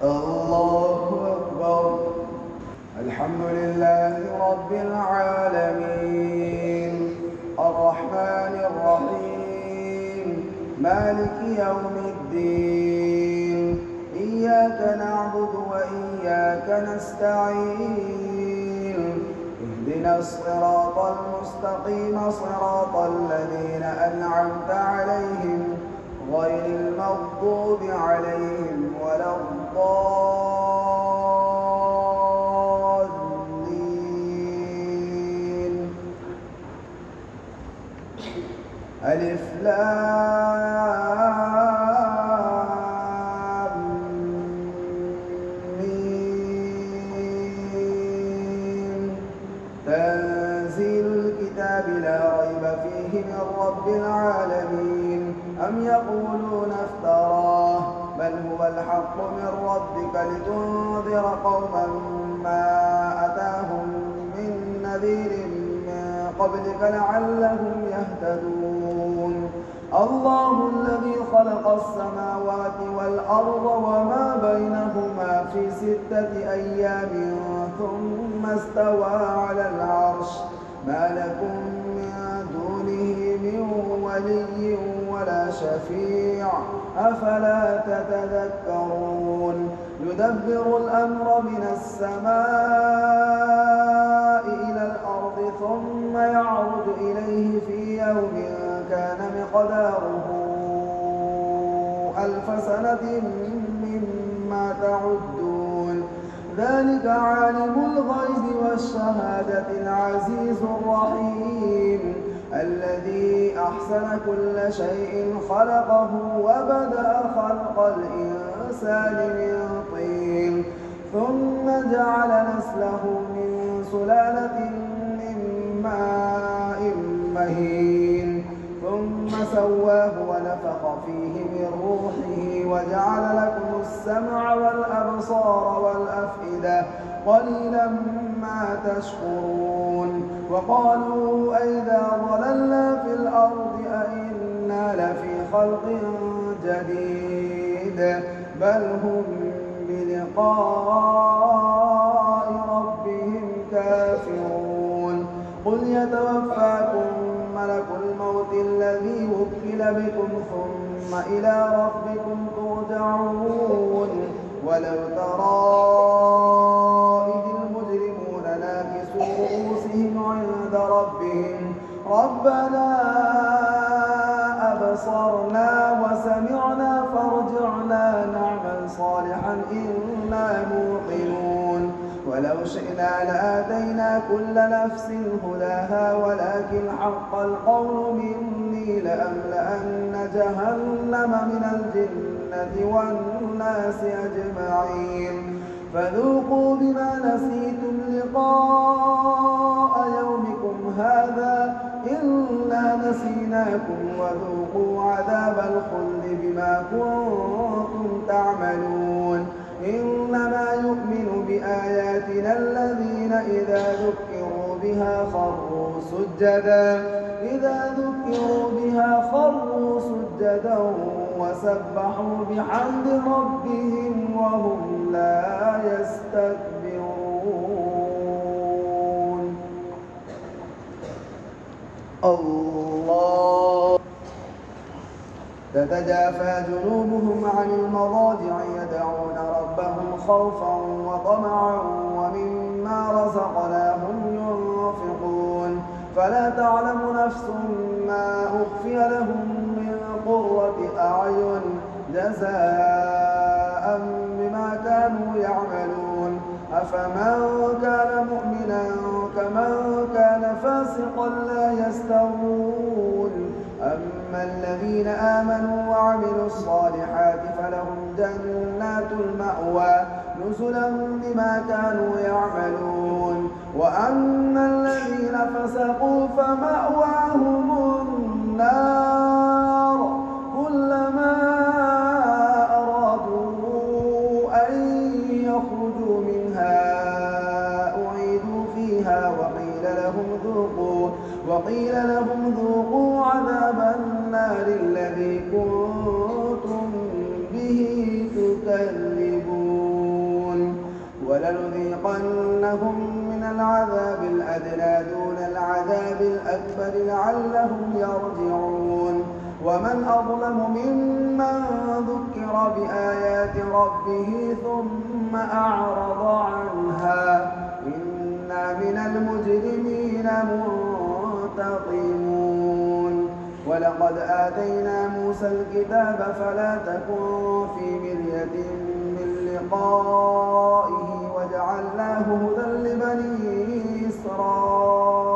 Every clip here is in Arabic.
الله أكبر. الحمد لله رب العالمين الرحمن الرحيم مالك يوم الدين إياك نعبد وإياك نستعين اهدنا الصراط المستقيم صراط الذين أنعمت عليهم غير المغضوب عليهم ولا الضالين. ألف لام ميم تنزيل الكتاب لا ريب فيه من رب العالمين. أم يقولون افتراه بل هو الحق من ربك لتنذر قوما ما أتاهم من نذير من قبلك لعلهم يهتدون. الله الذي خلق السماوات والأرض وما بينهما في 6 أيام ثم استوى على العرش ما لكم من دونه من ولي ولا شفيع أفلا تتذكرون. يدبر الأمر من السماء إلى الأرض ثم يعرج إليه في يوم كان مقداره 1000 سنة مما تعدون. ذلك عالم الغيب والشهادة العزيز الرحيم الذي أحسن كل شيء خلقه وبدأ خلق الإنسان من طين ثم جعل نسله من سلالة من ماء مهين ثم سواه ونفخ فيه من روحه وجعل لكم السمع والأبصار والأفئدة قليلا ما تشكرون. وقالوا أئذا ضللنا في الأرض أئنا لفي خلق جديد بل هم بلقاء ربهم كافرون. قل يتوفاكم ملك الموت الذي وكل بكم ثم إلى ربكم ترجعون. ولو ترى إذ المجرمون ناكسوا رؤوسهم عند ربهم ربنا أبصرنا وسمعنا فارجعنا نعمل صالحا إنا موقنون. ولو شئنا لآتينا كل نفس هداها ولكن حق القول مني لأملأن جهنم من الجنة والناس أجمعين. فذوقوا بما نسيتم لقاء يومكم هذا إنا نسيناكم وذوقوا عذاب الخلد بما كنتم تعملون. إنما يؤمن بآياتنا الذين إذا ذكروا بها خروا سجدا وسبحوا بحمد ربهم وهم لا يستكبرون. الله تتجافى جنوبهم عن المضاجع يدعون ربهم خوفا وطمعا ومما رزقناهم ينفقون. فلا تعلم نفس ما أخفي لهم من قرة أعين جزاء بما كانوا يعملون. أفمن كان مؤمنا كمن كان فاسقا لا يستوون. أما الذين آمنوا وعملوا الصالحات فلهم جنات المأوى نزلا بما كانوا يعملون. وأما الذين فسقوا فمأواهم النار كلما أرادوا أن يخرجوا منها أعيدوا فيها وقيل لهم ذوقوا عذاب النار الذي كنتم به تكذبون. ولنذيقنهم من العذاب الأدنى دون العذاب الأكبر لعلهم يرجعون ومن أظلم ممن ذكر بآيات ربه ثم أعرض عنها إنا من المجرمين منتقمون ولقد آتينا موسى الكتاب فلا تكن في مرية من لقائه وجعلناه هدى لبني إسرائيل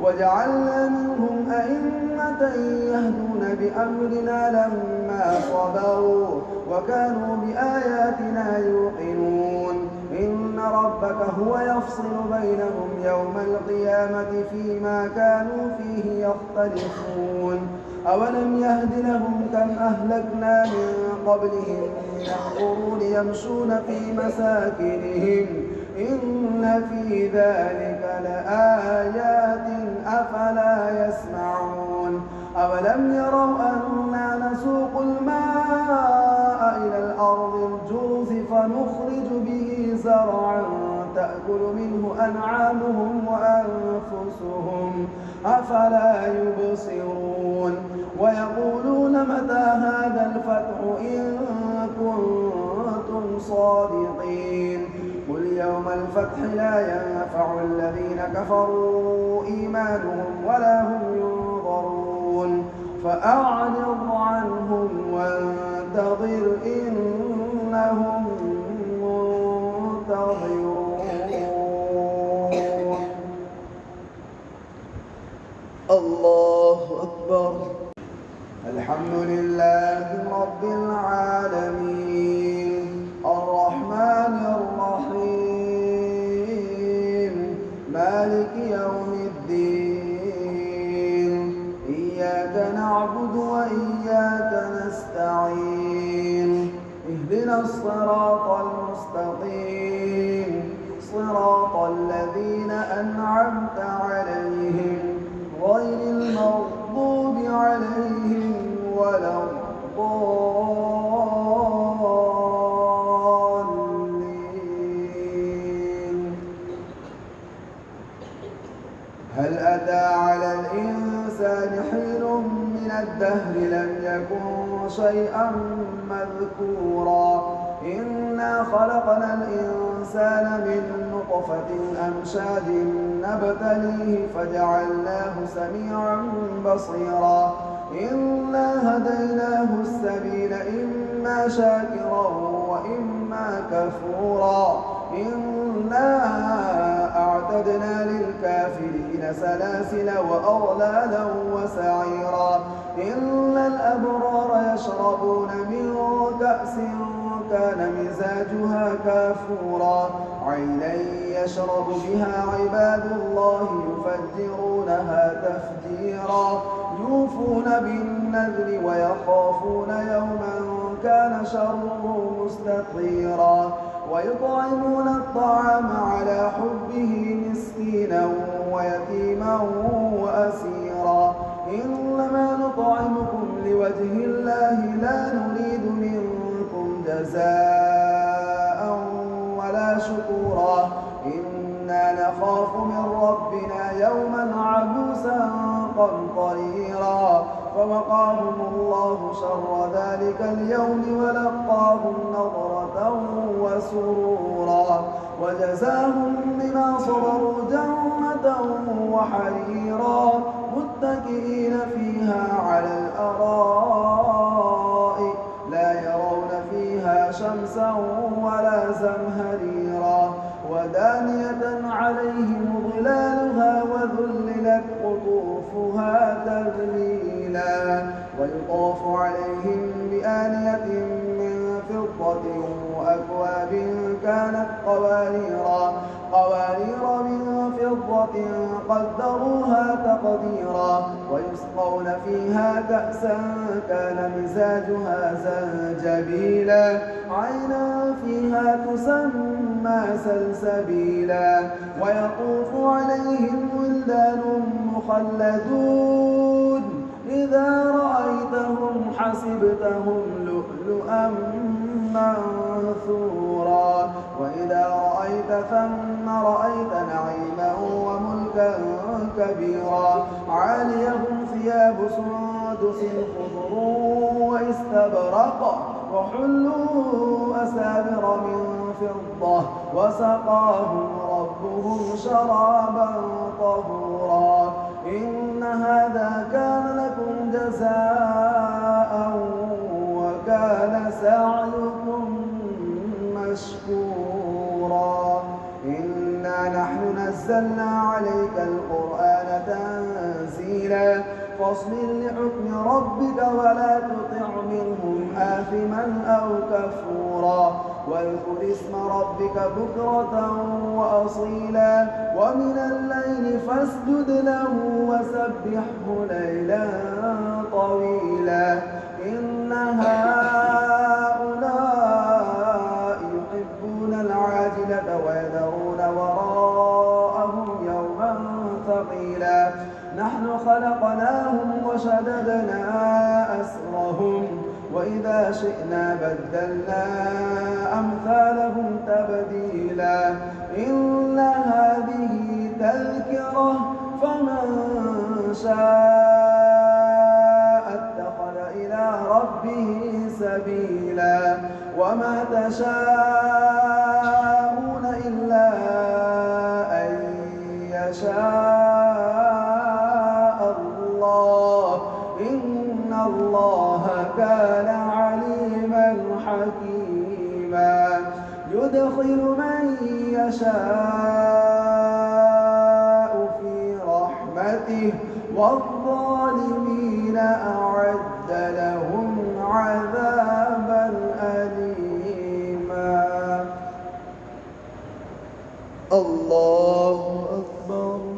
وجعلنا منهم أئمة يهدون بأمرنا لما صبروا وكانوا بآياتنا يوقنون إن ربك هو يفصل بينهم يوم القيامة فيما كانوا فيه يختلفون أولم يهد لهم كم أهلكنا من قبلهم من القرون يمشون في مساكنهم إن في ذلك لآيات أفلا يسمعون أولم يروا أنا نسوق الماء إلى الأرض الجرز فنخرج به زرعا تأكل منه أنعامهم وأنفسهم أفلا يبصرون ويقولون متى هذا الفتح إن كنتم صادقين قل يوم الفتح لا ينفع الذين كفروا إيمانهم ولا هم ينظرون فأعرض عنهم وانتظر إنهم منتظرون الله أكبر الحمد لله رب العالمين الرحمن الرحيم مالك يوم الدين إياك نعبد وإياك نستعين اهدنا الصراط المستقيم صراط الذين أنعمت عليهم غير المغضوب عليهم ولا الضالين هل أتى على الإنسان حين من الدهر لم يكن شيئا مذكورا إنا خلقنا الإنسان من نطفة أمشاج نبتليه فجعلناه سميعا بصيرا إنا هديناه السبيل إما شاكرا وإما كفورا إنا أعتدنا للكافرين سلاسل وأغلالا وسعيرا إن الأبرار يشربون من كأس كان مزاجها كافورا عينا يشرب بها عباد الله يفجرونها تفجيرا يوفون بالنذر ويخافون يوما كان شره مستطيرا ويطعمون الطعام على حبه مسكينا ويتيما وأسيرا إنما نطعمكم لوجه الله لا نريد منكم جزاء ولا شكورا إنا نخاف من ربنا يوما عبوسا قمطريرا فوقاهم الله شر ذلك اليوم ولقاهم نضرة وسرورا وجزاهم بما صبروا جنة وحريرا متكئين فيها على الأرائك لا يرون فيها شمسا ولا زمهريرا ودانية عليهم ظلالها وذللت قطوفها تذليلا ويطاف عليهم بآنية من فضة وأكواب كانت قوارير من فضة قدروها تقديرا ويسقون فيها كأسا كان مزاجها زنجبيلا عينا فيها تسمى سلسبيلا ويطوف عليهم ولدان مخلدون إذا رأيتهم حسبتهم لؤلؤا منثورا ثم رأيت نعيما وملكا كبيرا عاليهم ثياب سندس خضر واستبرق وحلوا أساور من فضة وسقاهم ربهم شرابا طهورا إن هذا كان لكم جزاء وكان سعيكم مشكورا إنا نحن نزلنا عليك القرآن تنزيلا فاصبر لحكم ربك ولا تطع منهم آثما أو كفورا واذكر اسم ربك بكرة وأصيلا ومن الليل فاسجد له وسبحه ليلا طويلا إن هؤلاء يحبون العاجلة ويذرون وراءهم يوما ثقيلا نحن خلقناهم وشددنا أسرهم وإذا شئنا بدلنا أمثالهم تبديلا إن هذه تذكرة فمن شاء اتخذ إلى ربه سبيلا وما تشاءون إلا أن يشاء الله إن الله كان عليما حكيما يدخل من يشاء في رحمته والظالمين أعد لهم عذابا أليما الله